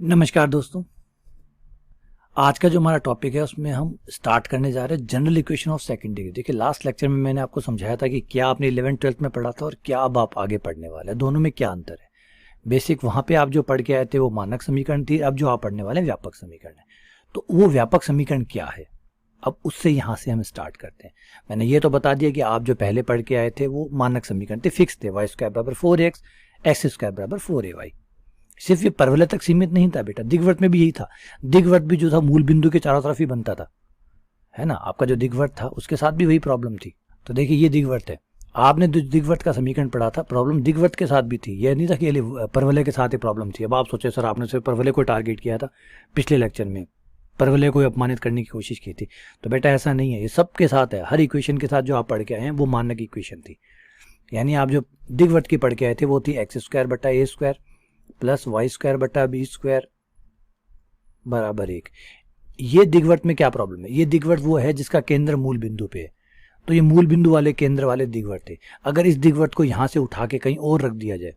नमस्कार दोस्तों। आज का जो हमारा टॉपिक है उसमें हम स्टार्ट करने जा रहे हैं general equation of second degree. देखिए, लास्ट लेक्चर में मैंने आपको समझाया था कि क्या आपने 11th-12th में पढ़ा था और क्या अब आप आगे पढ़ने वाले हैं, दोनों में क्या अंतर है। बेसिक वहाँ पे आप जो पढ़ के आए थे वो मानक समीकरण थी, अब जो आप पढ़ने वाले हैं व्यापक समीकरण है। तो वो व्यापक समीकरण क्या है, अब उससे यहाँ से हम स्टार्ट करते हैं। मैंने ये तो बता दिया कि आप जो पहले पढ़ के आए थे वो मानक समीकरण थे, फिक्स थे, y² बराबर 4x, x² बराबर 4ay। सिर्फ ये परवलय तक सीमित नहीं था बेटा, दिग्वर्त में भी यही था। दिग्वर्त भी जो था मूल बिंदु के चारों तरफ ही बनता था, है ना। आपका जो दिग्वर्त था उसके साथ भी वही प्रॉब्लम थी। तो देखिए ये दिग्वर्त है, आपने जो दिग्वर्त का समीकरण पढ़ा था, प्रॉब्लम दिग्वर्त के साथ भी थी, यह नहीं था कि परवलय के साथ ही प्रॉब्लम थी। अब आप सोचे सर आपने सिर्फ परवलय को टारगेट किया था, पिछले लेक्चर में परवलय को अपमानित करने की कोशिश की थी। तो बेटा ऐसा नहीं है, ये सबके साथ है। हर इक्वेशन के साथ जो आप पढ़ के आए हैं वो मानक इक्वेशन थी, यानी आप जो दिग्वर्त की पढ़ के आए थे वो थी x² बटा a² प्लस y² बटा b² बराबर 1। ये दिग्वर्त में क्या प्रॉब्लम है, ये दिग्वर्त वो है जिसका केंद्र मूल बिंदु पे है। तो ये मूल बिंदु वाले केंद्र वाले दिग्वर्त थे। अगर इस दिग्वर्त को यहाँ से उठा के कहीं और रख दिया जाए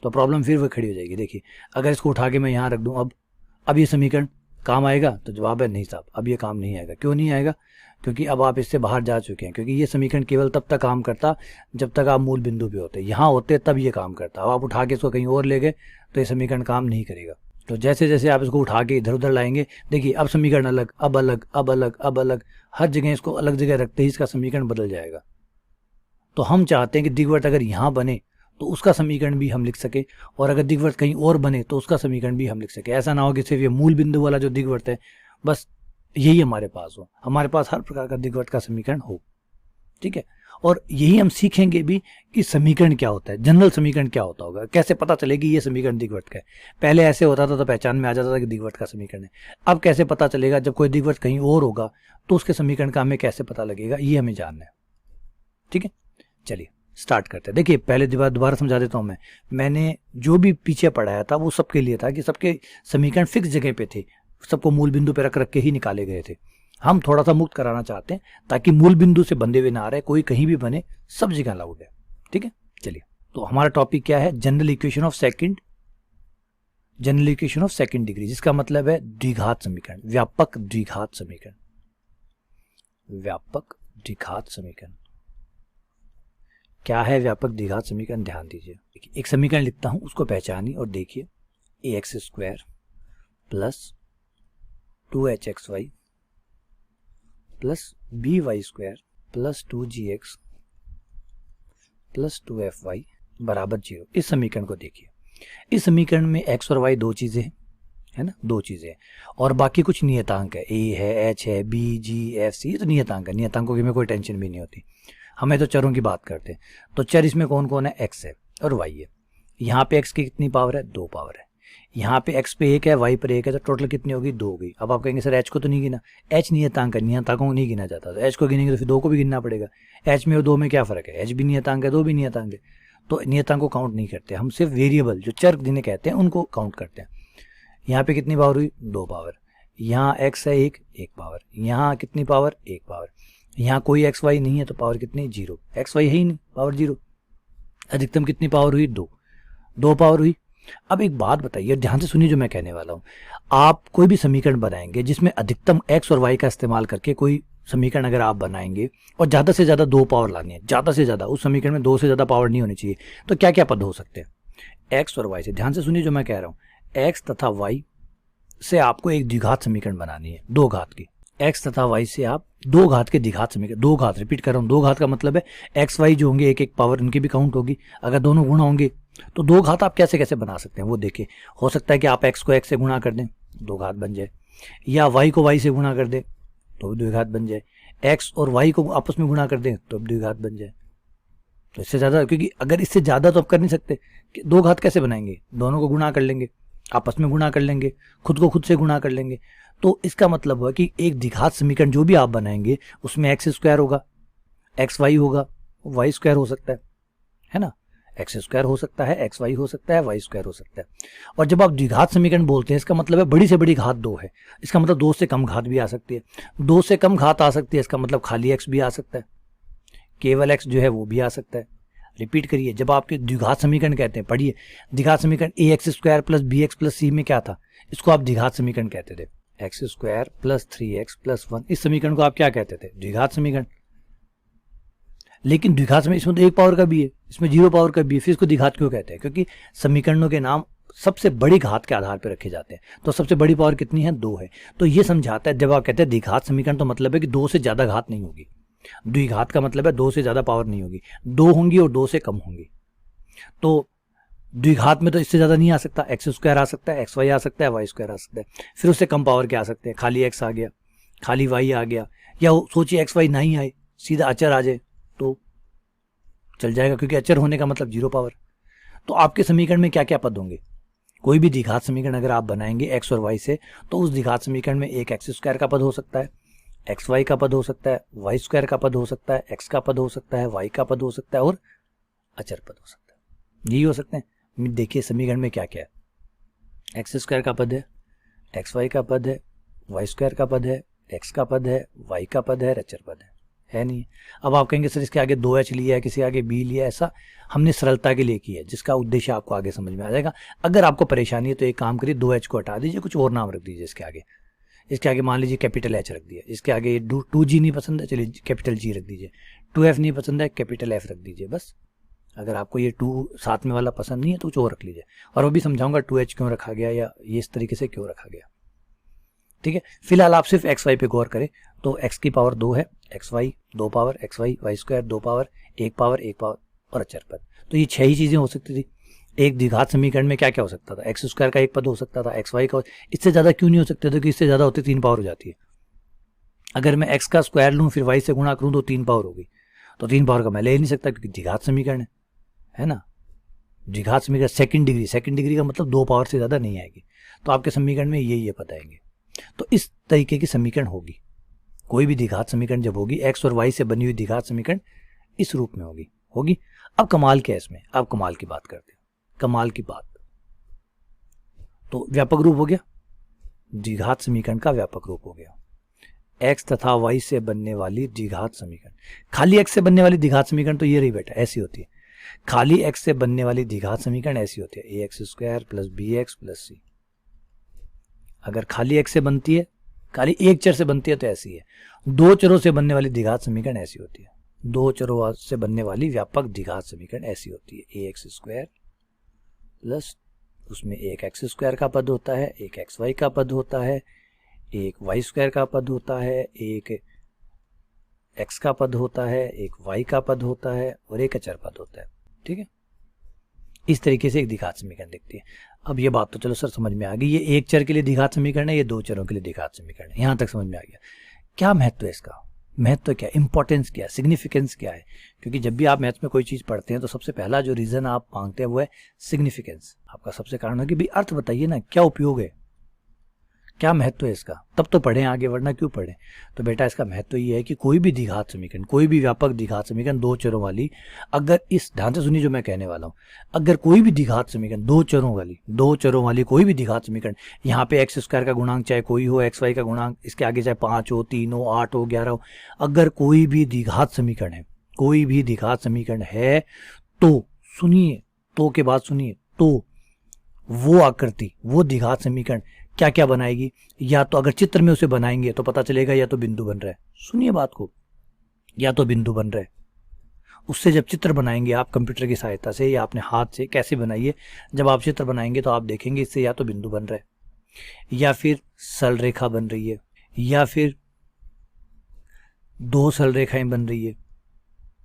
तो प्रॉब्लम फिर वो खड़ी हो जाएगी। देखिए, अगर इसको उठा के मैं यहाँ रख दूँ, अब ये समीकरण काम आएगा? तो जवाब है नहीं साहब, अब ये काम नहीं आएगा। क्यों नहीं आएगा? क्योंकि अब आप इससे बाहर जा चुके हैं। क्योंकि ये समीकरण केवल तब तक काम करता जब तक आप मूल बिंदु पे होते, यहाँ होते तब ये काम करता। अब आप उठा के इसको कहीं और ले गए तो ये समीकरण काम नहीं करेगा। तो जैसे जैसे आप इसको उठा के इधर उधर लाएंगे, देखिए अब समीकरण अलग, अब अलग, अब अलग, अब अलग, हर जगह इसको अलग जगह रखते ही इसका समीकरण बदल जाएगा। तो हम चाहते हैं कि दिग्वर्त अगर यहाँ बने तो उसका समीकरण भी हम लिख सके, और अगर दिग्वर्त कहीं और बने तो उसका समीकरण भी हम लिख सके। ऐसा ना हो कि सिर्फ ये मूल बिंदु वाला जो दिग्वर्त है बस यही हमारे पास हो, हमारे पास हर प्रकार का दिग्वर्त का समीकरण हो। ठीक है, और यही हम सीखेंगे भी कि समीकरण क्या होता है, जनरल समीकरण क्या होता होगा, कैसे पता चलेगी ये समीकरण दिग्वर्त का है। पहले ऐसे होता था तो पहचान में आ जाता था कि दिग्वर्त का समीकरण है। अब कैसे पता चलेगा, जब कोई दिग्वर्त कहीं और होगा तो उसके समीकरण का हमें कैसे पता लगेगा, ये हमें जानना है। ठीक है, चलिए स्टार्ट करते हैं। देखिए पहले दोबारा समझा देता हूँ। मैंने जो भी पीछे पढ़ाया था वो सबके लिए था कि सबके समीकरण फिक्स जगह पे थे, सबको मूल बिंदु पे रख के ही निकाले गए थे। हम थोड़ा सा मुक्त कराना चाहते हैं ताकि मूल बिंदु से बंधे हुए ना रहे, कोई कहीं भी बने, सब जगह अलाउड है। ठीक है, चलिए तो हमारा टॉपिक क्या है, general equation of second degree, जिसका मतलब है द्विघात समीकरण, व्यापक द्विघात समीकरण। व्यापक द्विघात समीकरण क्या है? व्यापक द्विघात समीकरण ध्यान दीजिए। एक समीकरण लिखता हूं, उसको पहचानिए और देखिए। ax² plus 2hxy plus by² plus 2gx plus 2fy बराबर 0। इस समीकरण को देखिए। इस समीकरण में x और y दो चीजें हैं, है ना, दो चीजें हैं, और बाकी कुछ नियतांक है, a है, h है, b, g, f, c, तो नियतांक है। नियतांकों की में कोई टेंशन भी नहीं होती, हमें तो चरों की बात करते हैं। तो चर इसमें कौन कौन है? x है और y है। यहाँ पे x की कितनी पावर है? 2 पावर है। यहाँ पे x पे 1 है, y पर 1 है, तो टोटल कितनी होगी? 2 होगी। अब आप कहेंगे सर h को तो नहीं गिना, h नियतांक है, नियतांकों को नहीं गिना जाता। तो h को गिनेंगे तो फिर 2 को भी गिनना पड़ेगा। h में और 2 में क्या फर्क है? h भी नियतांक है, 2 भी नियतांक है, तो नियतांक को काउंट नहीं करते हम, सिर्फ वेरिएबल जो चर जिन्हें कहते हैं उनको काउंट करते हैं। यहाँ पे कितनी पावर हुई? 2 पावर। यहाँ x है 1 पावर, यहाँ कितनी पावर? 1 पावर। यहाँ कोई एक्स वाई नहीं है तो पावर कितनी? 0। एक्स वाई है ही नहीं, पावर 0। अधिकतम कितनी पावर हुई? 2 पावर हुई। अब एक बात बताइए, ध्यान से सुनिए जो मैं कहने वाला हूँ। आप कोई भी समीकरण बनाएंगे जिसमें अधिकतम x और y का इस्तेमाल करके कोई समीकरण अगर आप बनाएंगे और ज़्यादा से ज़्यादा 2 पावर लानी है, ज़्यादा से ज़्यादा, उस समीकरण में 2 से ज़्यादा पावर नहीं होनी चाहिए, तो क्या क्या पद हो सकते हैं? x और y से, ध्यान से सुनिए जो मैं कह रहा हूँ, x तथा y से आपको एक द्विघात समीकरण बनानी है, 2 घात की। x तथा y से आप 2 घात के द्विघात समीकरण, 2 घात, रिपीट कर रहा हूँ, 2 घात का मतलब है x y जो होंगे 1 पावर, उनकी भी काउंट होगी। अगर दोनों गुणा होंगे तो 2 घात आप कैसे कैसे बना सकते हैं वो देखिए। हो सकता है कि आप x को x से गुणा कर दें, 2 घात बन जाए, या y को y से गुणा कर दें तो 2 घात बन जाए, x और y को आपस में गुणा कर दें तो 2 घात बन जाए। तो इससे ज़्यादा, क्योंकि अगर इससे ज़्यादा तो आप कर नहीं सकते, 2 घात कैसे बनाएंगे? दोनों को गुणा कर लेंगे, आपस में गुणा कर लेंगे, खुद को खुद से गुणा कर लेंगे। तो इसका मतलब हुआ कि एक द्विघात समीकरण जो भी आप बनाएंगे उसमें x² होगा, xy होगा, y² हो सकता है ना, x² हो सकता है, xy हो सकता है, y² हो सकता है। और जब आप द्विघात समीकरण बोलते हैं इसका मतलब है बड़ी से बड़ी घात 2 है, इसका मतलब 2 से कम घात भी आ सकती है। 2 से कम घात आ सकती है, इसका मतलब खाली x भी आ सकता है, केवल x जो है वो भी आ सकता है, रिपीट करिए। जब आपके द्विघात समीकरण कहते हैं, पढ़िए, द्विघात समीकरण A X square plus B X plus C में क्या था, इसको आप द्विघात समीकरण कहते थे। X square plus 3x plus 1, इस समीकरण को आप क्या कहते थे, द्विघात समीकरण। लेकिन द्विघात समीकरण इसमें तो एक पावर का भी है, इसमें 0 पावर का भी है, फिर इसको द्विघात क्यों कहते हैं, क्योंकि समीकरणों के नाम सबसे बड़ी घात के आधार पर रखे जाते हैं। तो सबसे बड़ी पावर कितनी है, 2 है। तो ये समझाता है, जब आप कहते हैं द्विघात समीकरण तो मतलब है कि 2 से ज्यादा घात नहीं होगी। द्विघात का मतलब है 2 से ज्यादा पावर नहीं होगी, 2 होंगी और 2 से कम होंगी। तो द्विघात में तो इससे ज्यादा नहीं आ सकता, एक्स स्क्वायर आ सकता है, एक्स वाई आ सकता है, वाई स्क्वायर आ सकता है, फिर उससे कम पावर के आ सकते हैं, खाली एक्स आ गया, खाली वाई आ गया, या सोचिए एक्स वाई नहीं आए, सीधा अचर आ जाए तो चल जाएगा, क्योंकि अचर होने का मतलब 0 पावर। तो आपके समीकरण में क्या क्या पद होंगे, कोई भी द्विघात समीकरण अगर आप बनाएंगे एक्स और वाई से, तो उस द्विघात समीकरण में एक एक्स स्क्वायर का पद हो सकता है, एक्स वाई का पद हो सकता है, वाई स्क्वायर का पद हो सकता है, एक्स का पद हो सकता है, वाई का पद हो सकता है, और अचर पद हो सकता है। यही हो सकते हैं। देखिए समीकरण में क्या क्या है, एक्स स्क्वायर का पद है, एक्स वाई का पद है, वाई स्क्वायर का पद है, एक्स का पद है, वाई का पद है, अचर पद है नहीं। अब आप कहेंगे सर इसके आगे 2h लिया है, किसी आगे b लिया है, ऐसा हमने सरलता के लिए किया है, जिसका उद्देश्य आपको आगे समझ में आ जाएगा। अगर आपको परेशानी है तो एक काम करिए, 2h को हटा दीजिए, कुछ और नाम रख दीजिए इसके आगे। इसके आगे मान लीजिए कैपिटल H रख दिया, इसके आगे 2G नहीं पसंद है, चलिए कैपिटल G रख दीजिए, 2F नहीं पसंद है, कैपिटल F रख दीजिए बस। अगर आपको ये 2 साथ में वाला पसंद नहीं है तो कुछ और रख लीजिए, और वो भी समझाऊंगा 2h क्यों रखा गया या ये इस तरीके से क्यों रखा गया। ठीक है, फिलहाल आप सिर्फ एक्स वाई पे गौर करें। तो एक्स की पावर 2 है, x y 2 power, x y y square 2 power, 1 power 1 power और अचर पद। तो ये 6 ही चीजें हो सकती थी। एक द्विघात समीकरण में क्या क्या हो सकता था, एक्स स्क्वायर का एक पद हो सकता था, एक्स वाई का, इससे ज्यादा क्यों नहीं हो सकते थे, कि इससे ज्यादा होते 3 पावर हो जाती है। अगर मैं एक्स का स्क्वायर लूँ फिर वाई से गुणा करूँ तो 3 पावर होगी, तो 3 पावर का मैं ले ही नहीं सकता, क्योंकि द्विघात समीकरण है ना। द्विघात समीकरण सेकंड डिग्री का मतलब 2 पावर से ज्यादा नहीं आएगी। तो आपके समीकरण में ये बताएंगे। तो इस तरीके की समीकरण होगी, कोई भी द्विघात समीकरण जब होगी, एक्स और वाई से बनी हुई द्विघात समीकरण इस रूप में होगी। अब कमाल क्या है इसमें, अब कमाल की बात करते हैं। कमाल की बात, तो व्यापक रूप हो गया, द्विघात समीकरण का व्यापक रूप हो गया। एक्स तथा वाई से बनने वाली द्विघात समीकरण, खाली एक्स से बनने वाली द्विघात समीकरण तो ये रही बेटा, ऐसी होती है। खाली एक्स से बनने वाली द्विघात समीकरण ऐसी होती है, A X square plus B X plus C. अगर खाली एक्स से बनती है, खाली एक चर से बनती है तो ऐसी है। 2 चरों से बनने वाली द्विघात समीकरण ऐसी होती है, 2 चरों से बनने वाली व्यापक द्विघात समीकरण ऐसी होती है, ए एक्स स्क्वायर प्लस उसमें एक एक्स स्क्वायर का पद होता है, एक एक्स वाई का पद होता है, एक वाई स्क्वायर का पद होता है, एक एक्स का पद होता है, एक वाई का पद होता है और एक अचर पद होता है। ठीक है, इस तरीके से एक द्विघात समीकरण दिखती है। अब ये बात तो चलो सर समझ में आ गई, ये एक चर के लिए द्विघात समीकरण है, ये 2 चरों के लिए द्विघात समीकरण है, यहां तक समझ में आ गया। क्या महत्व है इसका, महत्व क्या, इंपॉर्टेंस क्या है, सिग्निफिकेंस क्या है। क्योंकि जब भी आप मैथ्स में कोई चीज पढ़ते हैं तो सबसे पहला जो रीजन आप मांगते हैं वो है सिग्निफिकेंस। आपका सबसे कारण है कि भाई अर्थ बताइए ना, क्या उपयोग है, क्या महत्व है इसका, तब तो पढ़ें आगे, वरना क्यों पढ़ें। तो बेटा इसका महत्व ये है कि कोई भी द्विघात समीकरण, कोई भी व्यापक द्विघात समीकरण 2 चरों वाली, अगर इस ध्यान से सुनिए जो मैं कहने वाला हूं, अगर कोई भी द्विघात समीकरण 2 चरों वाली कोई भी द्विघात समीकरण, यहाँ पे एक्स स्क्वायर का गुणांक चाहे कोई हो, एक्स वाई का गुणांक इसके आगे चाहे 5 हो, 3 हो, 8 हो, 11 हो, अगर कोई भी द्विघात समीकरण है, कोई भी द्विघात समीकरण है, तो सुनिए, तो के बाद सुनिए, तो वो आकृति, वो द्विघात समीकरण क्या क्या बनाएगी। या तो अगर चित्र में उसे बनाएंगे तो पता चलेगा या तो बिंदु बन रहा है, सुनिए बात को, या तो बिंदु बन रहा है। उससे जब चित्र बनाएंगे आप कंप्यूटर की सहायता से या अपने हाथ से, कैसे बनाइए, जब आप चित्र बनाएंगे तो आप देखेंगे इससे या तो बिंदु बन रहा है, या फिर सरल रेखा बन रही है, या फिर 2 सरल रेखाएं बन रही है,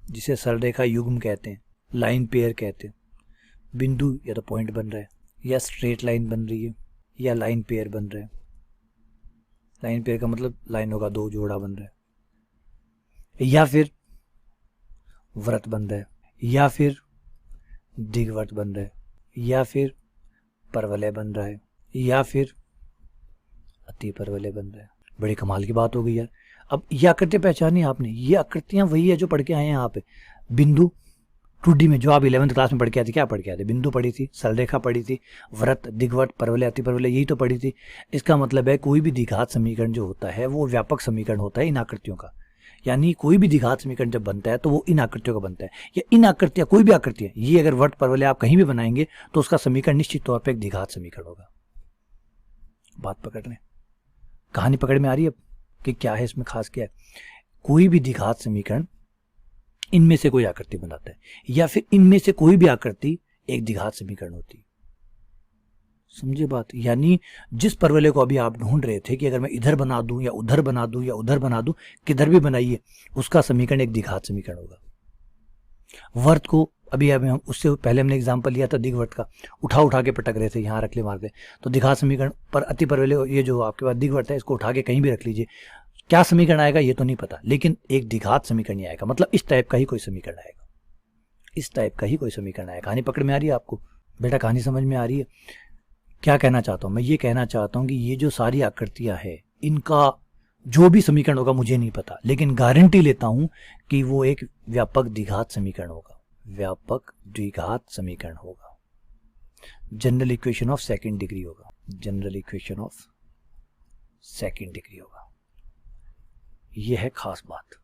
जिसे सरल रेखा युग्म कहते हैं, लाइन पेयर कहते हैं। बिंदु या तो पॉइंट बन रहा है, या स्ट्रेट लाइन बन रही है, या लाइन पेयर बन रहा है। लाइन पेयर का मतलब लाइनों का 2 जोड़ा बन रहा है, या फिर वृत्त बन रहा है, या फिर दीर्घवृत्त बन रहा है, या फिर परवलय बन रहा है, या फिर अति परवलय बन रहा है। बड़ी कमाल की बात हो गई यार। अब ये आकृतियां पहचानी आपने, ये आकृतियां वही है जो पढ़ के आए हैं यहाँ पे। बिंदु 2D में जो आप 11वीं क्लास में पढ़ के आए थे, क्या पढ़ के आए थे, बिंदु पढ़ी थी, सरल रेखा पढ़ी थी, वृत्त, दिग्वृत्त, परवलय, अति परवलय, यही तो पढ़ी थी। इसका मतलब है कोई भी द्विघात समीकरण जो होता है वो व्यापक समीकरण होता है इन आकृतियों का। यानी कोई भी द्विघात समीकरण जब बनता है तो वो इन आकृतियों का बनता है, या इन आकृतियां कोई भी आकृति है, ये अगर वर्त परवलय आप कहीं भी बनाएंगे तो उसका समीकरण निश्चित तौर पर एक द्विघात समीकरण होगा। बात पकड़ रहे हैं, कहानी पकड़ में आ रही है कि क्या है इसमें खास क्या है। कोई भी द्विघात समीकरण इनमें से कोई आकृति बनाता है, या फिर इनमें से कोई भी आकृति एक द्विघात समीकरण होती है। समझे बात? यानी जिस परवलय को अभी आप ढूंढ रहे थे कि अगर मैं इधर बना दूं या उधर बना दूं या उधर बना दूं, किधर भी बनाइए, उसका समीकरण एक द्विघात समीकरण होगा। वर्त को अभी हम उससे पहले हमने एग्जांपल लिया था दिग्वर्त का, उठा के पटक रहे थे, यहाँ रख ले मार दे, तो द्विघात समीकरण पर अति परवलय, ये जो आपके पास दिग्वर्त है, इसको उठा के कहीं भी रख लीजिए, क्या समीकरण आएगा ये तो नहीं पता, लेकिन एक द्विघात समीकरण ही आएगा। मतलब इस टाइप का ही कोई समीकरण आएगा, इस टाइप का ही कोई समीकरण आएगा। कहानी पकड़ में आ रही है आपको? बेटा कहानी समझ में आ रही है? क्या कहना चाहता हूं मैं? ये कहना चाहता हूं कि ये जो सारी आकृतियां हैं, इनका जो भी समीकरण होगा मुझे नहीं पता, लेकिन गारंटी लेता हूं कि वो एक व्यापक द्विघात समीकरण होगा, व्यापक द्विघात समीकरण होगा, general equation of second degree होगा, general equation of second degree होगा। यह है खास बात।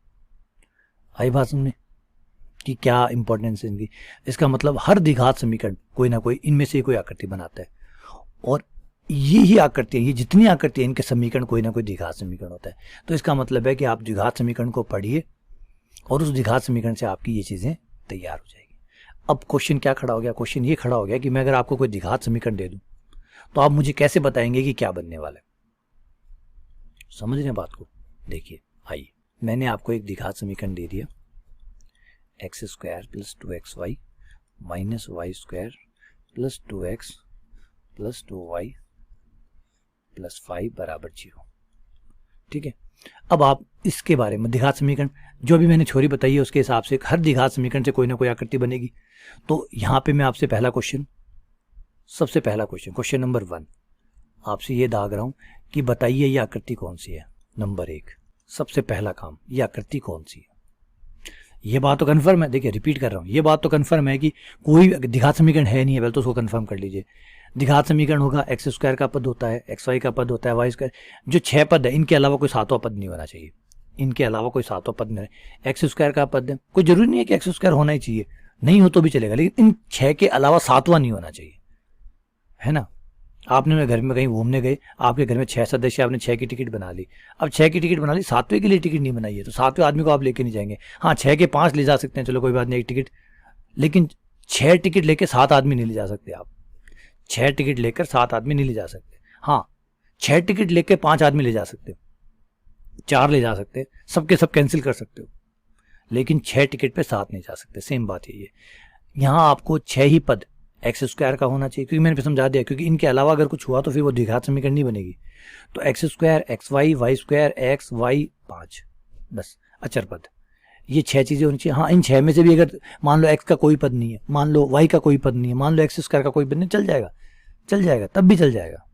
आई बात सुनने कि क्या इंपॉर्टेंस है इनकी? इसका मतलब हर द्विघात समीकरण कोई ना कोई इनमें से कोई आकृति बनाता है, और ये ही आकृतियां, ये जितनी आकृतियां, इनके समीकरण कोई ना कोई द्विघात समीकरण होता है। तो इसका मतलब है कि आप द्विघात समीकरण को पढ़िए और उस द्विघात समीकरण से आपकी ये चीजें तैयार हो जाएगी। अब क्वेश्चन क्या खड़ा हो गया? क्वेश्चन ये खड़ा हो गया कि मैं अगर आपको कोई द्विघात समीकरण दे दूं तो आप मुझे कैसे बताएंगे कि क्या बनने वाला है? समझ रहे हैं बात को? देखिए, आइए, मैंने आपको एक द्विघात समीकरण दे दिया, x square plus 2xy minus y square plus 2x plus 2y plus 5 बराबर 0। ठीक है, अब आप इसके बारे में द्विघात समीकरण जो भी मैंने छोरी बताई है उसके हिसाब से हर द्विघात समीकरण से कोई ना कोई आकृति बनेगी। तो यहां पे मैं आपसे पहला क्वेश्चन, सबसे पहला क्वेश्चन, क्वेश्चन नंबर 1 आपसे ये दाग रहा हूं कि बताइए ये आकृति कौन सी है। नंबर 1, सबसे पहला काम, ये आकृति कौन सी है? ये बात तो कन्फर्म है, देखिए रिपीट कर रहा हूं, ये बात तो कन्फर्म है कि कोई द्विघात समीकरण है नहीं है, पहले तो उसको कन्फर्म कर लीजिए। द्विघात समीकरण होगा, एक्स स्क्वायर का पद होता है, एक्स वाई का पद होता है, वाई स्क्वायर, जो 6 पद है इनके अलावा कोई 7वां पद नहीं होना चाहिए, इनके अलावा कोई 7वां पद नहीं। एक्स स्क्वायर का पद है, कोई जरूरी नहीं है कि एक्स स्क्वायर होना ही चाहिए, नहीं हो तो भी चलेगा, लेकिन इन 6 के अलावा 7वां नहीं होना चाहिए, है ना। आपने घर में कहीं घूमने गए, आपके घर में 6 सदस्य, आपने 6 की टिकट बना ली, अब 6 की टिकट बना ली, 7वें के लिए टिकट नहीं बनाई है, तो 7वें आदमी को आप लेके नहीं जाएंगे। हाँ, 6 के 5 ले जा सकते हैं, चलो कोई बात नहीं, एक टिकट, लेकिन 6 टिकट लेके 7 आदमी नहीं ले जा सकते आप, 6 टिकट लेकर 7 आदमी नहीं ले जा सकते। हाँ, 6 टिकट लेकर 5 आदमी ले जा सकते हो, 4 ले जा सकते, सबके सब कैंसिल कर सकते हो, लेकिन 6 टिकट पे 7 नहीं जा सकते। सेम बात है ये, यहाँ आपको 6 ही पद एक्स स्क्वायर का होना चाहिए, क्योंकि मैंने फिर समझा दिया, क्योंकि इनके अलावा अगर कुछ हुआ तो फिर वो द्विघात समीकरण नहीं बनेगी। तो x square, x y, y square, x y 5, बस अचर पद, ये 6 चीजें होनी चाहिए। हाँ, इन 6 में से भी अगर मान लो एक्स का कोई पद नहीं है, मान लो वाई का कोई पद नहीं है, मान लो एक्स स्क्वायर का कोई पद नहीं, चल जाएगा, चल जाएगा, तब भी चल जाएगा,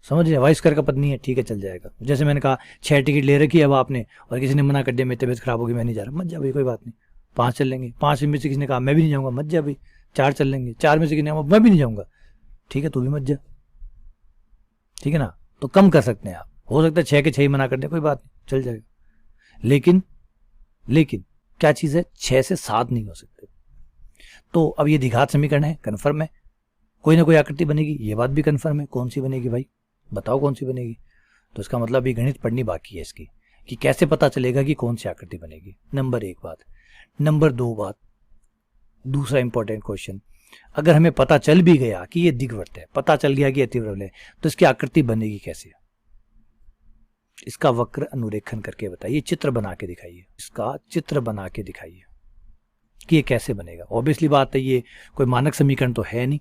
समझ रहे। वाई स्क्वायर का पद नहीं है, ठीक है, चल जाएगा। जैसे मैंने कहा 6 टिकट ले रखी है अब आपने, और किसी ने मना कर दिया मेरी तबीयत खराब होगी मैं नहीं जा रहा, मत जा भाई, कोई बात नहीं, 5 चल लेंगे। 5 में से किसी ने कहा मैं भी नहीं जाऊंगा, मत जा भाई, 4 चल लेंगे। 4 में से किसी ने कहा मैं भी नहीं जाऊंगा, ठीक है, तू भी मत जा, ठीक है ना। तो कम कर सकते हैं आप, हो सकता है 6 के 6 ही मना कर दे, कोई बात नहीं, चल जाएगा। लेकिन क्या चीज है, 6 से 7 नहीं हो सकते। तो अब ये द्विघात समीकरण है, कन्फर्म है, कोई ना कोई आकृति बनेगी, ये बात भी कन्फर्म है। कौन सी बनेगी भाई, बताओ कौन सी बनेगी? तो इसका मतलब ये गणित पढ़नी बाकी है इसकी, कि कैसे पता चलेगा कि कौन सी आकृति बनेगी। नंबर 1 बात। नंबर 2 बात, दूसरा इंपॉर्टेंट क्वेश्चन, अगर हमें पता चल भी गया कि ये दिग्वर्त है, पता चल गया कि अतिवृल है, तो इसकी आकृति बनेगी कैसे? इसका वक्र अनुरेखन करके बताइए, चित्र बना के दिखाइए, इसका चित्र बना के दिखाइए कि ये कैसे बनेगा। ऑब्वियसली बात है, ये कोई मानक समीकरण तो है नहीं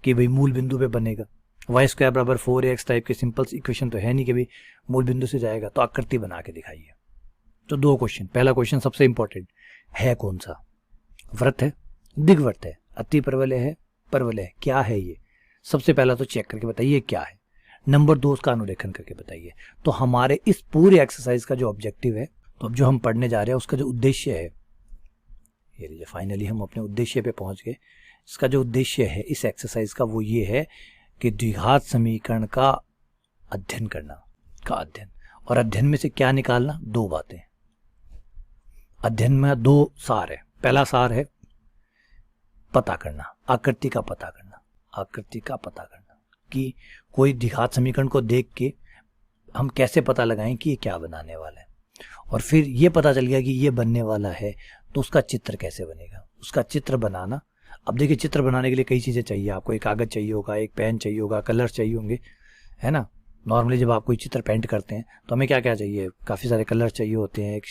कि भाई मूल बिंदु पे बनेगा, वाई स्क्वायर बराबर 4x टाइप के सिंपल इक्वेशन तो है नहीं कि भाई मूल बिंदु से जाएगा, तो आकृति बना के दिखाइए। तो 2 क्वेश्चन, पहला क्वेश्चन सबसे इंपॉर्टेंट है, कौन सा व्रत है, दिग्वर्त है, अति परवलय है, परवलय है, क्या है ये? सबसे पहला तो चेक करके बताइए क्या है। नंबर 2 उसका अनुरेखन करके बताइए। तो हमारे इस पूरे एक्सरसाइज का जो ऑब्जेक्टिव है, तो अब जो हम पढ़ने जा रहे हैं उसका जो उद्देश्य है, ये लीजिए फाइनली हम अपने उद्देश्य पे पहुंच गए। इसका जो उद्देश्य है इस एक्सरसाइज का वो ये है कि द्विघात समीकरण का अध्ययन करना, का अध्ययन, और अध्ययन में से क्या निकालना? 2 बातें, अध्ययन में दो सार है। पहला सार है पता करना, आकृति का पता करना, आकृति का पता करना कि कोई द्विघात समीकरण को देख के हम कैसे पता लगाएं कि ये क्या बनाने वाला है। और फिर ये पता चल गया कि ये बनने वाला है तो उसका चित्र कैसे बनेगा, उसका चित्र बनाना। अब देखिए, चित्र बनाने के लिए कई चीज़ें चाहिए आपको। एक कागज़ चाहिए होगा, एक पेन चाहिए होगा, कलर चाहिए होंगे, है ना। नॉर्मली जब आप कोई चित्र पेंट करते हैं तो हमें क्या क्या चाहिए, काफ़ी सारे कलर चाहिए होते हैं, एक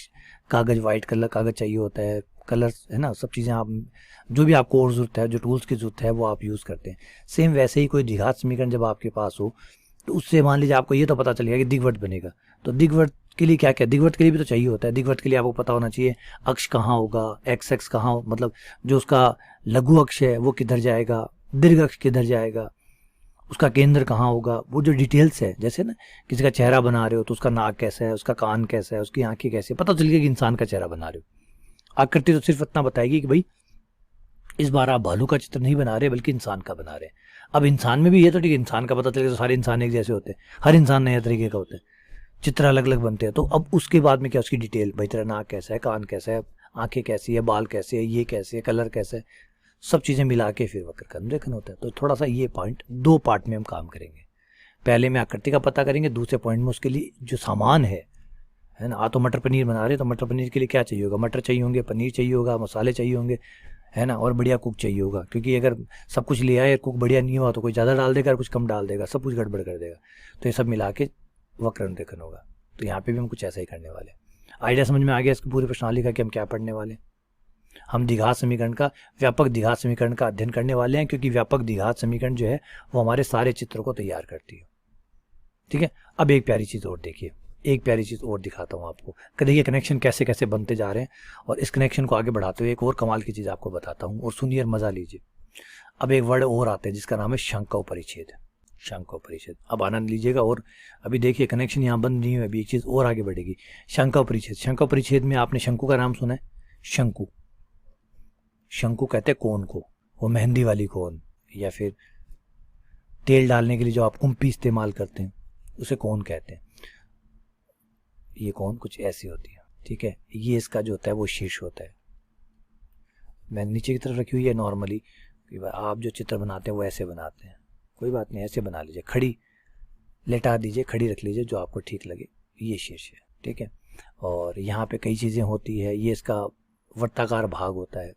कागज़, वाइट कलर कागज़ चाहिए होता है, कलर्स, है ना। सब चीज़ें आप जो भी आपको और ज़रूरत है, जो टूल्स की ज़रूरत है वो आप यूज़ करते हैं। सेम वैसे ही कोई द्विघात समीकरण जब आपके पास हो तो उससे मान लीजिए आपको ये तो पता चलेगा कि दिग्वट बनेगा, तो दिग्वट के लिए क्या क्या, दिग्वट के लिए भी तो चाहिए होता है। दिग्वट के लिए आपको पता होना चाहिए अक्ष कहाँ होगा, एक्स एक्स कहाँ, मतलब जो उसका लघु अक्ष है वो किधर जाएगा, दीर्घ अक्ष किधर जाएगा, उसका केंद्र कहाँ होगा, वो जो डिटेल्स है। जैसे ना किसी का चेहरा बना रहे हो तो उसका नाक कैसा है, उसका कान कैसा है, उसकी आंखें कैसी है, पता चल गया कि इंसान का चेहरा बना रहे हो। आकृति तो सिर्फ इतना बताएगी कि भाई इस बार आप भालू का चित्र नहीं बना रहे बल्कि इंसान का बना रहे हैं। अब इंसान में भी ये तो ठीक है, इंसान का पता चलेगा तो सारे इंसान एक जैसे होते हैं, हर इंसान नए तरीके का होता है, चित्र अलग अलग बनते हैं। तो अब उसके बाद में क्या, उसकी डिटेल, भाई तेरा नाक कैसा है, कान कैसा है, आंखें कैसी है, बाल कैसे है, ये कैसे है, कलर कैसे है, सब चीज़ें मिला के फिर वक्रकर्म रेखन होता है। तो थोड़ा सा ये पॉइंट दो पार्ट में हम काम करेंगे। पहले में आकृति का पता करेंगे, दूसरे पॉइंट में उसके लिए जो सामान है ना। आ तो मटर पनीर बना रहे तो मटर पनीर के लिए क्या चाहिए होगा, मटर चाहिए होंगे, पनीर चाहिए होगा, मसाले चाहिए होंगे, है ना, और बढ़िया कुक चाहिए होगा। क्योंकि अगर सब कुछ ले आए, कुक बढ़िया नहीं हुआ तो कोई ज़्यादा डाल देगा और कुछ कम डाल देगा, सब कुछ गड़बड़ कर देगा। तो ये सब मिला के वक्रम रेखन होगा। तो यहाँ पे भी हम कुछ ऐसा ही करने वाले हैं। आइडिया समझ में आ गया इसकी पूरी प्रश्नावली का कि हम क्या पढ़ने वाले हैं। हम द्विघात समीकरण का, व्यापक द्विघात समीकरण का अध्ययन करने वाले हैं, क्योंकि व्यापक द्विघात समीकरण जो है वो हमारे सारे चित्रों को तैयार करती है। ठीक है, अब एक प्यारी चीज़ और देखिए, एक प्यारी चीज़ और दिखाता हूँ आपको कि देखिए कनेक्शन कैसे कैसे बनते जा रहे हैं। और इस कनेक्शन को आगे बढ़ाते हुए एक और कमाल की चीज़ आपको बताता हूँ, और सुनिए और मज़ा लीजिए। अब एक वर्ड और आते हैं जिसका नाम है शंका परिच्छेद। शंका परिच्छेद, अब आनंद लीजिएगा। और अभी देखिए कनेक्शन यहाँ बंद नहीं हुआ, अभी एक चीज़ और आगे बढ़ेगी। शंका परिच्छेद, शंका परिच्छेद में आपने शंकु का नाम सुना है। शंकु, शंकु कहते हैं कोन को, वो मेहंदी वाली कोन, या फिर तेल डालने के लिए जो आप कुम्पी इस्तेमाल करते हैं उसे कोन कहते हैं। ये कोन कुछ ऐसी होती है, ठीक है। ये इसका जो होता है वो शीर्ष होता है। मैं नीचे की तरफ रखी हुई है नॉर्मली, आप जो चित्र बनाते हैं वो ऐसे बनाते हैं, कोई बात नहीं, ऐसे बना लीजिए, खड़ी लेटा दीजिए, खड़ी रख लीजिए, जो आपको ठीक लगे। ये शीर्ष है, ठीक है। और यहाँ पे कई चीज़ें होती है, ये इसका वृत्ताकार भाग होता है,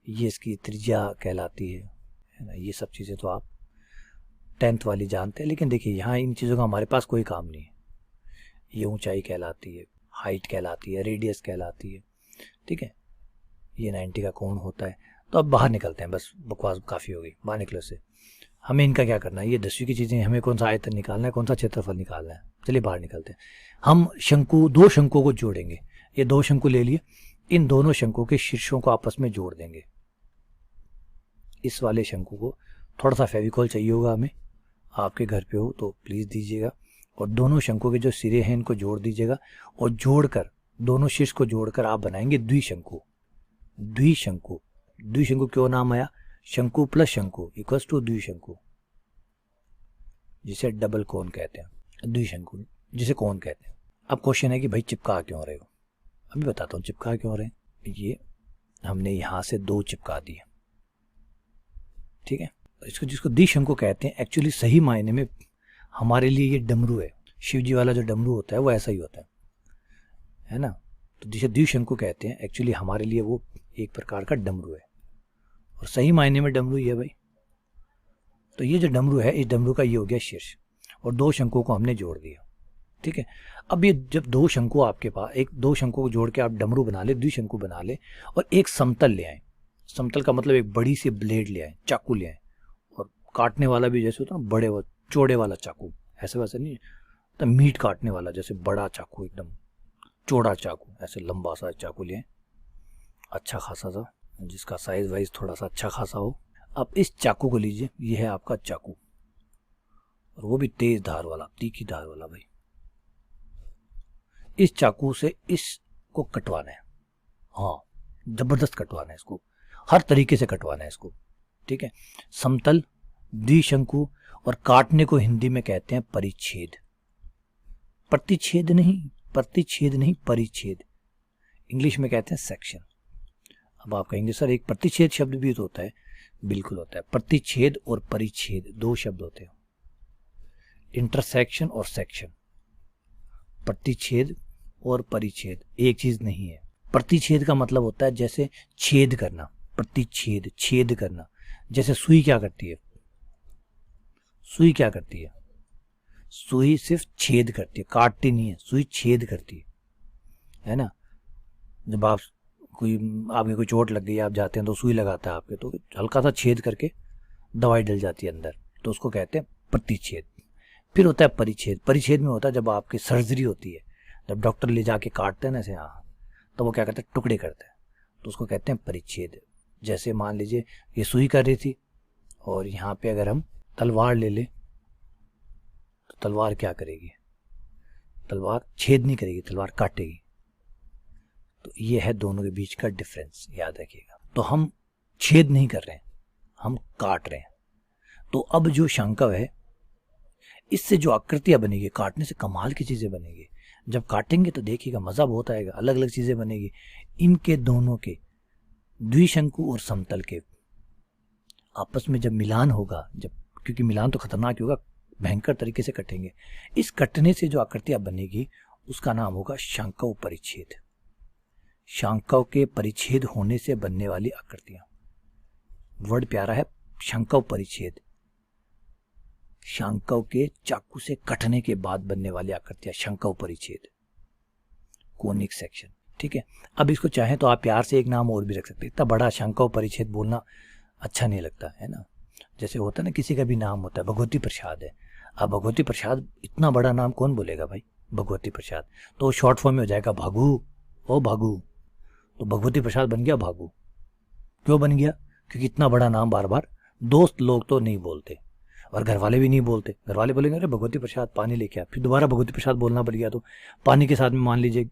ये इसकी त्रिज्या कहलाती है ना। ये सब चीज़ें तो आप 10th वाली जानते हैं, लेकिन देखिए यहाँ इन चीज़ों का हमारे पास कोई काम नहीं है। ये ऊंचाई कहलाती है, हाइट कहलाती है, रेडियस कहलाती है, ठीक है। ये 90 का कोण होता है। तो अब बाहर निकलते हैं, बस बकवास काफ़ी हो गई, बाहर निकले से। हमें इनका क्या करना है, ये 10वीं की चीज़ें, हमें कौन सा आयतन निकालना है, कौन सा क्षेत्रफल निकालना है। चलिए बाहर निकलते हैं। हम शंकु, दो शंकुओं को जोड़ेंगे। ये दो शंकु ले लिए, इन दोनों शंकुओं के शीर्षों को आपस में जोड़ देंगे। इस वाले शंकु को थोड़ा सा फेविकॉल चाहिए होगा हमें, आपके घर पे हो तो प्लीज़ दीजिएगा। और दोनों शंकु के जो सिरे हैं इनको जोड़ दीजिएगा, और जोड़कर दोनों शीर्ष को जोड़कर आप बनाएंगे द्विशंकु। द्विशंकु, द्विशंकु क्यों नाम आया, शंकु प्लस शंकु इक्वल्स टू द्विशंकु, जिसे डबल कोन कहते हैं, द्विशंकु जिसे कोन कहते हैं। अब क्वेश्चन है कि भाई चिपका क्यों रहे हो, अभी बताता हूँ चिपका क्यों रहे। ये हमने यहाँ से दो चिपका दिए, ठीक है। इसको जिसको द्विशंकु कहते हैं, एक्चुअली सही मायने में हमारे लिए ये डमरू है। शिव जी वाला जो डमरू होता है वो ऐसा ही होता है ना। तो जिसे द्विशंकु कहते हैं, एक्चुअली हमारे लिए वो एक प्रकार का डमरू है, और सही मायने में डमरू ही है भाई। तो ये जो डमरू है, इस डमरू का ये हो गया शीर्ष, और दो शंकुओं को हमने जोड़ दिया, ठीक है। अब ये जब दो शंकु आपके पास, एक दो शंकु को जोड़ के आप डमरू बना ले, द्विशंकु बना ले, और एक समतल ले आए। समतल का मतलब एक बड़ी सी ब्लेड ले आए, चाकू ले आए, और काटने वाला भी जैसे होता है ना, बड़े चौड़े वाला चाकू, ऐसे वैसे नहीं, तो मीट काटने वाला जैसे बड़ा चाकू, एकदम चौड़ा चाकू, ऐसे लंबा सा चाकू ले, अच्छा खासा सा, जिसका साइज वाइज थोड़ा सा अच्छा खासा हो। अब इस चाकू को लीजिए, ये है आपका चाकू, और वो भी तेज धार वाला, तीखी धार वाला भाई। इस चाकू से इसको कटवाना है, हाँ जबरदस्त कटवाना है इसको, हर तरीके से कटवाना है इसको, ठीक है। समतल, द्विशंकु, और काटने को हिंदी में कहते हैं परिच्छेद। प्रतिच्छेद नहीं, प्रतिच्छेद नहीं, परिच्छेद। इंग्लिश में कहते हैं सेक्शन। अब आप कहेंगे सर एक प्रतिच्छेद शब्द भी तो होता है। बिल्कुल होता है। प्रतिच्छेद और परिच्छेद दो शब्द होते हैं, इंटरसेक्शन और सेक्शन। प्रतिच्छेद और परिच्छेद एक चीज नहीं है। प्रतिच्छेद का मतलब होता है जैसे छेद करना, प्रतिच्छेद छेद करना। जैसे सुई क्या करती है, सुई क्या करती है, सुई सिर्फ छेद करती है, काटती नहीं है, सुई छेद करती है ना। जब आप आपके कोई चोट लग गई, आप जाते हैं तो सुई लगाता है आपके, तो हल्का सा छेद करके दवाई डल जाती है अंदर, तो उसको कहते हैं प्रतिच्छेद। फिर होता है परिच्छेद। परिच्छेद में होता है जब आपकी सर्जरी होती है, जब डॉक्टर ले जाके काटते हैं ना ऐसे, हाँ, तो वो क्या करते हैं, टुकड़े करते हैं, तो उसको कहते हैं परिच्छेद। जैसे मान लीजिए ये सुई कर रही थी और यहाँ पे अगर हम तलवार ले लें तो तलवार क्या करेगी, तलवार छेद नहीं करेगी, तलवार काटेगी। तो ये है दोनों के बीच का डिफरेंस, याद रखिएगा। तो हम छेद नहीं कर रहे हैं, हम काट रहे हैं। तो अब जो शंकव है, इससे जो आकृतियां बनेगी, काटने से कमाल की चीजें बनेगी। जब काटेंगे तो देखिएगा मजा बहुत आएगा, अलग अलग चीजें बनेगी। इनके दोनों के द्विशंकु और समतल के आपस में जब मिलान होगा, जब, क्योंकि मिलान तो खतरनाक होगा, भयंकर तरीके से कटेंगे, इस कटने से जो आकृतियां बनेगी उसका नाम होगा शंकव परिच्छेद। शंकव के परिच्छेद होने से बनने वाली आकृतियां, वर्ड प्यारा है, शंकव परिच्छेद। शंकव के चाकू से कटने के बाद बनने वाली आकृतियां, शंकव परिच्छेद, कोनिक सेक्शन। ठीक है। अब इसको चाहें तो आप प्यार से एक नाम और भी रख सकते हैं, इतना बड़ा शंकव परिच्छेद बोलना अच्छा नहीं लगता है ना। जैसे होता है ना, किसी का भी नाम होता है, भगवती प्रसाद है, अब भगवती प्रसाद इतना बड़ा नाम कौन बोलेगा भाई, भगवती प्रसाद, तो शॉर्ट फॉर्म में हो जाएगा भागू, ओ भागू, तो भगवती प्रसाद बन गया भागू। क्यों बन गया, क्योंकि इतना बड़ा नाम बार बार दोस्त लोग तो नहीं बोलते और घर वाले भी नहीं बोलते। घर वाले बोलेंगे अरे भगवती प्रसाद पानी लेके आ, फिर दोबारा भगवती प्रसाद बोलना पड़ गया, तो पानी के साथ में मान लीजिए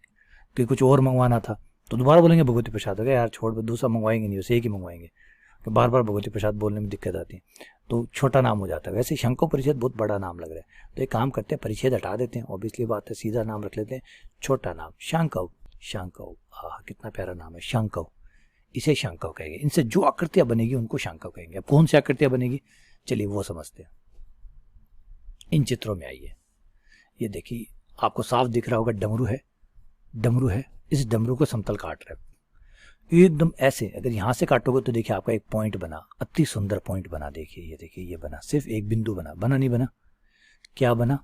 कि कुछ और मंगवाना था तो दोबारा बोलेंगे भगवती प्रसाद, अरे यार छोड़, दूसरा मंगवाएंगे नहीं, उसे एक ही मंगवाएंगे। तो बार बार भगवती प्रसाद बोलने में दिक्कत आती है, तो छोटा नाम हो जाता है। वैसे शंकव परिच्छेद बहुत बड़ा नाम लग रहा है, तो एक काम करते हैं, परिच्छेद हटा देते हैं, ऑब्वियसली बात है, सीधा नाम रख लेते हैं, छोटा नाम शंकव। शंकव, हाँ कितना प्यारा नाम है शंकव, इसे शंकव कहेंगे। इनसे जो आकृतियां बनेगी उनको शंकव कहेंगे। अब कौन सी आकृतियां बनेगी, चलिए वो समझते हैं। इन चित्रों में आइए, ये देखिए आपको साफ दिख रहा होगा, डमरू है, डमरू है, इस डमरू को समतल काट रहा है एकदम ऐसे। अगर यहाँ से काटोगे तो देखिए आपका एक पॉइंट बना, अति सुंदर पॉइंट बना, देखिए ये, देखिए ये बना, सिर्फ एक बिंदु बना, बना नहीं बना, क्या बना,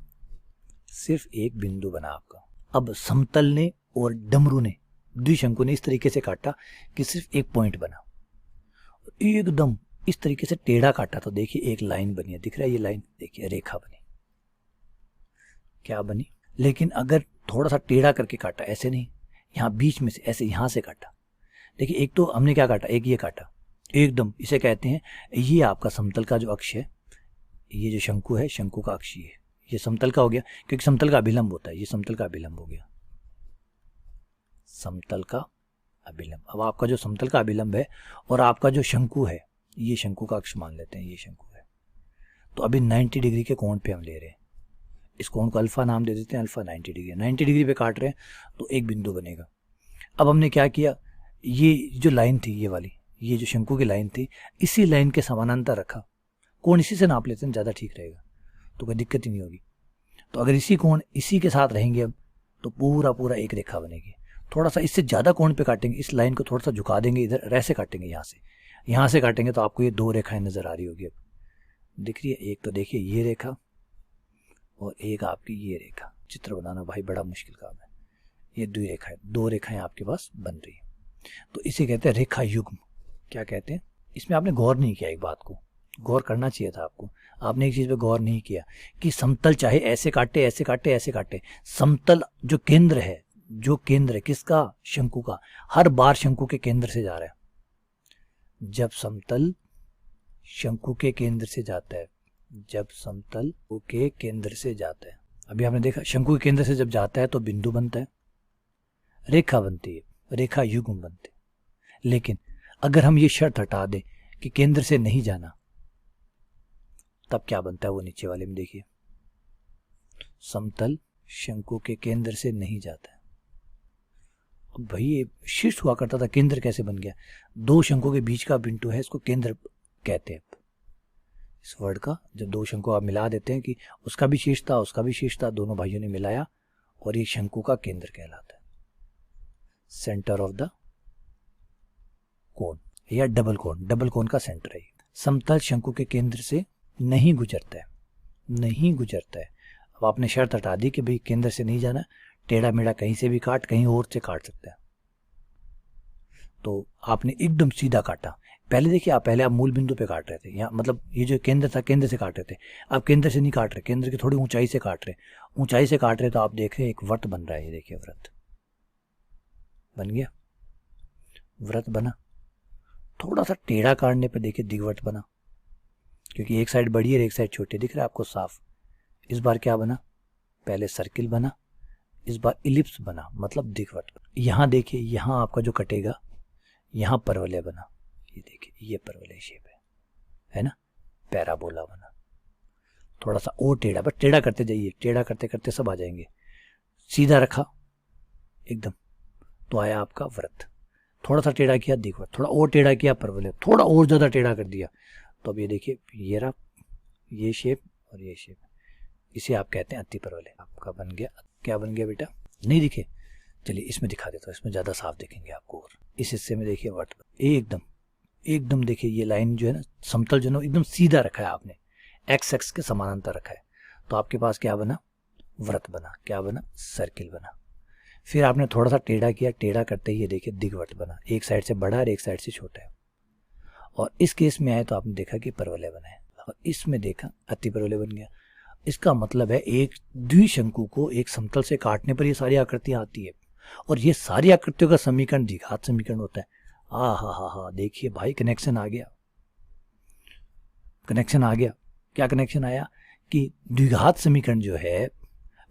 सिर्फ एक बिंदु बना आपका। अब समतल ने और डमरू ने, द्विशंकु ने इस तरीके से काटा कि सिर्फ एक पॉइंट बना, एकदम इस तरीके से टेढ़ा काटा तो देखिए एक लाइन बनी है, दिख रहा है ये लाइन, देखिए रेखा बनी, क्या बनी। लेकिन अगर थोड़ा सा टेढ़ा करके काटा, ऐसे नहीं, यहाँ बीच में से ऐसे यहां से काटा, देखिए एक तो हमने क्या काटा, एक ये काटा एकदम, इसे कहते हैं, ये आपका समतल का जो अक्ष है, ये जो शंकु है, शंकु का अक्ष ये समतल का हो गया, क्योंकि समतल का अभिलंब होता है, ये समतल का अभिलंब हो गया, समतल का अभिलंब। अब आपका जो समतल का अभिलंब है और आपका जो शंकु है, ये शंकु का अक्ष मान लेते हैं, ये शंकु है, तो अभी 90 डिग्री के कोण पे हम ले रहे हैं, इस कोण को अल्फा नाम दे देते हैं, अल्फा 90 डिग्री, 90 डिग्री पे काट रहे हैं तो एक बिंदु बनेगा। अब हमने क्या किया, ये जो लाइन थी, ये वाली, ये जो शंकु की लाइन थी, इसी लाइन के समानांतर रखा, कोण इसी से नाप लेते हैं, ज़्यादा ठीक रहेगा, तो कोई दिक्कत ही नहीं होगी। तो अगर इसी कोण इसी के साथ रहेंगे अब, तो पूरा पूरा एक रेखा बनेगी। थोड़ा सा इससे ज़्यादा कोण पे काटेंगे, इस लाइन को थोड़ा सा झुका देंगे, इधर ऐसे काटेंगे, यहाँ से काटेंगे तो आपको ये दो रेखाएं नज़र आ रही होगी। अब दिख रही है, एक तो देखिए ये रेखा और एक आपकी ये रेखा। चित्र बनाना भाई बड़ा मुश्किल काम है, ये द्विरेखाएं, दो रेखाएं आपके पास बन रही है, तो इसे कहते हैं रेखा युग्म। क्या कहते हैं, इसमें आपने गौर नहीं किया, एक बात को गौर करना चाहिए था आपको, आपने एक चीज पे गौर नहीं किया कि समतल चाहे ऐसे काटे, ऐसे काटे, ऐसे काटे, समतल जो केंद्र है, जो केंद्र है किसका, शंकु का, हर बार शंकु के केंद्र से जा रहा है। जब समतल शंकु के केंद्र से जाता है, जब समतल के केंद्र से जाता है, अभी आपने देखा शंकु के केंद्र से जब जाता है तो बिंदु बनता है, रेखा बनती है, रेखा युग्म बनते। लेकिन अगर हम ये शर्त हटा दें कि केंद्र से नहीं जाना, तब क्या बनता है, वो नीचे वाले में देखिए, समतल शंकु के केंद्र से नहीं जाता है अब भाई ये शीर्ष हुआ करता था, केंद्र कैसे बन गया? दो शंकों के बीच का बिंदु है, इसको केंद्र कहते हैं। इस वर्ड का जब दो शंकु आप मिला देते हैं कि उसका भी शीर्ष था उसका भी शीर्ष था, दोनों भाइयों ने मिलाया और ये शंकु का केंद्र कहलाता है, सेंटर ऑफ द कोन या डबल कोन। डबल कोन का सेंटर है। समतल शंकु के केंद्र से नहीं गुजरता है, नहीं गुजरता है। अब आपने शर्त हटा दी कि भाई केंद्र से नहीं जाना, टेढ़ा मेढ़ा कहीं से भी काट, कहीं और से काट सकता है। तो आपने एकदम सीधा काटा। पहले देखिए आप मूल बिंदु पे काट रहे थे, यहाँ मतलब ये जो केंद्र था केंद्र से काट रहे थे, आप केंद्र से नहीं काट रहे, केंद्र की थोड़ी ऊंचाई से काट रहे। ऊंचाई से काट रहे तो आप देख रहे हैं एक वृत्त बन रहा है। ये देखिए वृत्त बन गया, वृत्त बना। थोड़ा सा टेढ़ा काटने पर देखिए दीर्घवृत्त बना, क्योंकि एक साइड बड़ी है एक साइड छोटी, दिख रहा है आपको साफ। इस बार क्या बना? पहले सर्किल बना, इस बार इलिप्स बना, मतलब दीर्घवृत्त। यहाँ देखिए, यहाँ आपका जो कटेगा यहाँ परवलय बना। ये देखिए ये परवलय शेप है ना, पैराबोला बना। थोड़ा सा और टेढ़ा, बस टेढ़ा करते जाइए, टेढ़ा करते करते सब आ जाएंगे। सीधा रखा एकदम तो आया आपका वृत्त। थोड़ा सा टेढ़ा किया दीर्घवृत्त, थोड़ा और टेढ़ा किया परवलय, थोड़ा और ज्यादा टेढ़ा कर दिया तो अब ये देखिए ये रहा, ये शेप और ये शेप, इसे आप कहते हैं अति परवलय। आपका बन गया, क्या बन गया बेटा? नहीं दिखे? चलिए इसमें दिखा देता हूँ, इसमें ज्यादा साफ दिखेंगे आपको। और इस हिस्से में देखिए वृत्त एकदम एकदम देखिए ये लाइन जो है ना, समतल जो है एकदम सीधा रखा है आपने, एक्स एक्स के समानांतर रखा है। तो आपके पास क्या बना? वृत्त बना। क्या बना? सर्किल बना। फिर आपने थोड़ा सा टेढ़ा किया, टेढ़ा करते ही ये देखिए दीर्घवृत्त बना, एक साइड से बड़ा है एक साइड से छोटा है। और इस केस में आए तो आपने देखा कि परवलय बना है, और इसमें देखा अति परवलय बन गया। इसका मतलब है एक द्विशंकु को एक समतल से काटने पर ये सारी आकृतियां आती है, और ये सारी आकृतियों का समीकरण द्विघात समीकरण होता है। हा, देखिए भाई कनेक्शन आ गया, कनेक्शन आ गया। क्या कनेक्शन आया? कि द्विघात समीकरण जो है,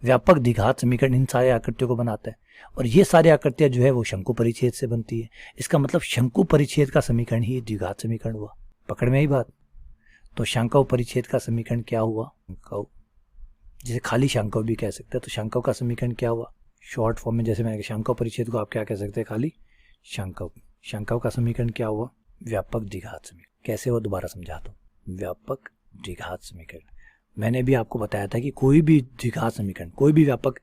व्यापक द्विघात समीकरण इन सारे आकृतियों को बनाता है, और ये सारी आकृतियां जो है वो शंकु परिच्छेद से बनती है। इसका मतलब शंकु परिच्छेद का समीकरण ही द्विघात समीकरण हुआ। पकड़ में आई बात? तो शंकु परिच्छेद का समीकरण क्या हुआ? जिसे खाली शंकु भी कह सकते हैं। तो शंकु का समीकरण क्या हुआ? शॉर्ट फॉर्म में जैसे मैंने शंकु परिच्छेद को आप क्या कह सकते हैं? खाली शंकु। शंकु का समीकरण क्या हुआ? व्यापक द्विघात समीकरण। कैसे हुआ? दोबारा समझाता हूँ। व्यापक द्विघात समीकरण। मैंने भी आपको बताया था कि कोई भी द्विघात समीकरण, कोई भी व्यापक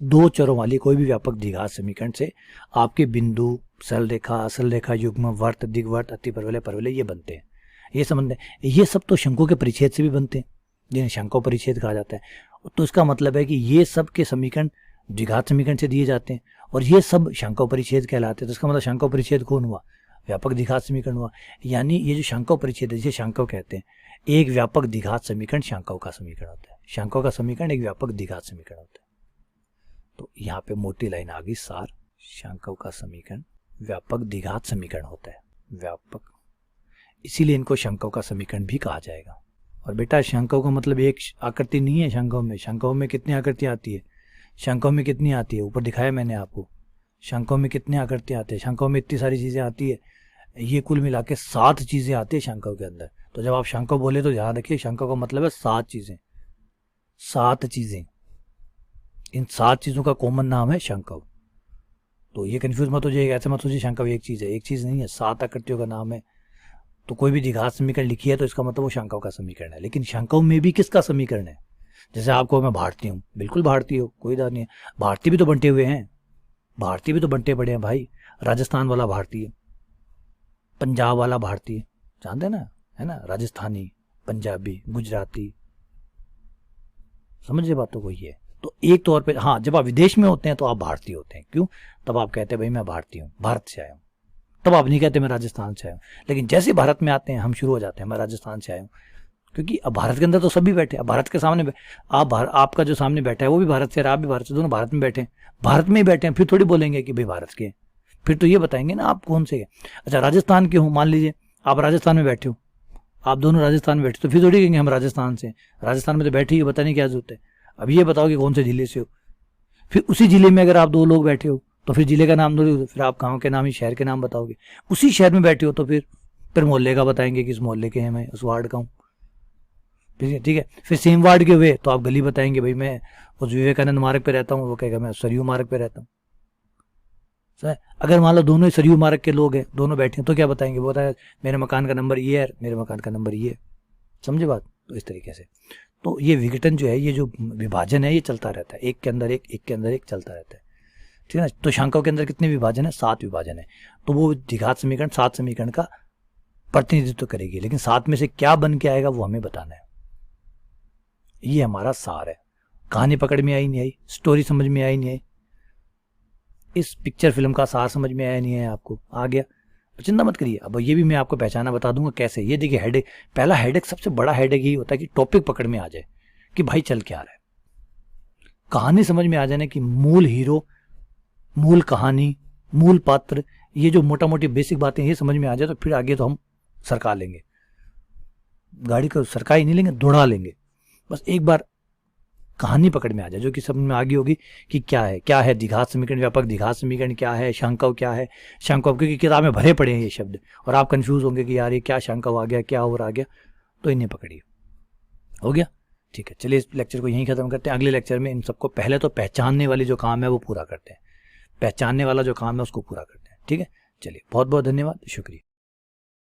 दो चरों वाली कोई भी व्यापक द्विघात समीकरण से आपके बिंदु, सरल रेखा, असल रेखा, युग्म, वर्त, दीर्घवृत्त, अति परवलय, परवलय ये बनते हैं। ये संबंध है, ये सब तो शंकु के परिच्छेद से भी बनते हैं, जिन्हें शंकु परिच्छेद कहा जाता है। तो इसका मतलब है कि ये सब के समीकरण द्विघात समीकरण से दिए जाते हैं, और ये सब शंकु परिच्छेद कहलाते हैं। तो इसका मतलब शंकु परिच्छेद कौन हुआ? व्यापक द्विघात समीकरण हुआ। यानी ये जो शंकु परिच्छेद है, जिसे शंकु कहते हैं, एक व्यापक द्विघात समीकरण शंकु का समीकरण होता है। शंकु का समीकरण एक व्यापक द्विघात समीकरण होता है। तो यहाँ पे मोटी लाइन आ गई सार, शंकु का समीकरण व्यापक द्विघात समीकरण होता है, व्यापक, इसीलिए इनको शंकु का समीकरण भी कहा जाएगा। और बेटा शंकु का मतलब एक आकृति नहीं है शंकु में। शंकु में कितनी आकृतियाँ आती है? शंकु में कितनी आती है? ऊपर दिखाया मैंने आपको। शंकु में कितनी आकृतियाँ आती है? शंकु में इतनी सारी चीजें आती है, ये कुल मिला के 7 चीजें आती है शंकु के अंदर। तो जब आप शंकु बोले तो ध्यान रखिए, शंकु का मतलब है 7 चीजें, 7 चीजें। इन 7 चीजों का कॉमन नाम है शंकु। तो ये कंफ्यूज मत हो जाइएगा, ऐसे मत सोचिए शंकु एक चीज है। एक चीज नहीं है, 7 आकृतियों का नाम है। तो कोई भी द्विघात समीकरण लिखी है तो इसका मतलब वो शंकु का समीकरण है। लेकिन शंकु में भी किसका समीकरण है? जैसे आपको मैं भारतीय हूँ, बिल्कुल भारतीय हो, कोई बात नहीं है। भारतीय भी तो बंटे हुए हैं, भारतीय भी तो बंटे पड़े हैं भाई। राजस्थान वाला भारतीय, पंजाब वाला भारतीय, जानते ना, है ना, राजस्थानी, पंजाबी, गुजराती, समझिए बातों को। ये तो एक तौर पे, हाँ, जब आप विदेश में होते हैं तो आप भारतीय होते हैं। क्यों? तब आप कहते हैं भाई मैं भारतीय हूँ, भारत से आया हूँ। तब आप नहीं कहते मैं राजस्थान से आया हूँ। लेकिन जैसे भारत में आते हैं हम शुरू हो जाते हैं मैं राजस्थान से आया हूँ, क्योंकि अब भारत के अंदर तो सभी बैठे। अब भारत के सामने आपका जो सामने बैठा है वो भी भारत से, आप भी भारत से, दोनों भारत में बैठे हैं, भारत में ही बैठे हैं। फिर थोड़ी बोलेंगे कि भाई भारत के, फिर तो ये बताएंगे ना आप कौन से हैं। अच्छा राजस्थान के हो, मान लीजिए आप राजस्थान में बैठे हो, आप दोनों राजस्थान में बैठे, तो फिर थोड़ी कहेंगे हम राजस्थान से। राजस्थान में तो बैठे ही, पता नहीं क्या जरूरत है। अब ये बताओ कि कौन से जिले से हो। फिर उसी जिले में अगर आप 2 लोग बैठे हो तो फिर जिले का नाम थोड़ी, फिर आप गाँव के नाम ही, शहर के नाम बताओगे। उसी शहर में बैठे हो तो फिर मोहल्ले का बताएंगे कि इस मोहल्ले के हैं, मैं उस वार्ड का हूँ, ठीक है। फिर सेम वार्ड के हुए तो आप गली बताएंगे, भाई मैं उस विवेकानंद मार्ग पे रहता हूँ, वो कहेगा मैं सरयू मार्ग पे रहता हूँ। अगर मान लो दोनों ही सरयू मार्ग के लोग हैं, दोनों बैठे हैं, तो क्या बताएंगे? वो बताए मेरे मकान का नंबर ये है, मेरे मकान का नंबर ये है। समझे बात? तो इस तरीके से तो ये विघटन जो है, ये जो विभाजन है, ये चलता रहता है, एक के अंदर एक के अंदर एक चलता रहता है, ठीक है ना। तो शांकाओं के अंदर कितने विभाजन है? 7 विभाजन है। तो वो द्विघात समीकरण 7 समीकरण का प्रतिनिधित्व करेगी, लेकिन 7 में से क्या बन के आएगा वो हमें बताना है। ये हमारा सार है। कहानी पकड़ में आई नहीं आई? स्टोरी समझ में आई नहीं आई? इस पिक्चर फिल्म का सार समझ में आया नहीं है आपको? आ गया? तो चिंता मत करिए, अब ये भी मैं आपको पहचाना बता दूंगा कैसे। ये देखिए हेडेक, पहला हेडेक, सबसे बड़ा हेडेक यही होता है कि टॉपिक पकड़ में आ जाए कि भाई चल क्या रहा है, कहानी समझ में आ जाने की, मूल हीरो, मूल कहानी, मूल पात्र, ये जो मोटा मोटी बेसिक बातें ये समझ में आ जाए तो फिर आगे तो हम सरका लेंगे, गाड़ी को सरका ही नहीं लेंगे, दौड़ा लेंगे। बस एक बार कहानी पकड़ में आ जाए, जो कि समझ में आ गई होगी कि क्या है द्विघात समीकरण, व्यापक द्विघात समीकरण क्या है, शांकाव क्या है, शांकाव, क्योंकि किताब में भरे पड़े हैं ये शब्द और आप कंफ्यूज होंगे कि यार ये क्या शांकाव आ गया, क्या और आ गया, तो इन्हें पकड़िए। हो गया? ठीक है, चलिए इस लेक्चर को यहीं खत्म करते हैं। अगले लेक्चर में इन सबको पहले तो पहचानने वाली जो काम है वो पूरा करते हैं, पहचानने वाला जो काम है उसको पूरा करते हैं। ठीक है, चलिए, बहुत बहुत धन्यवाद, शुक्रिया।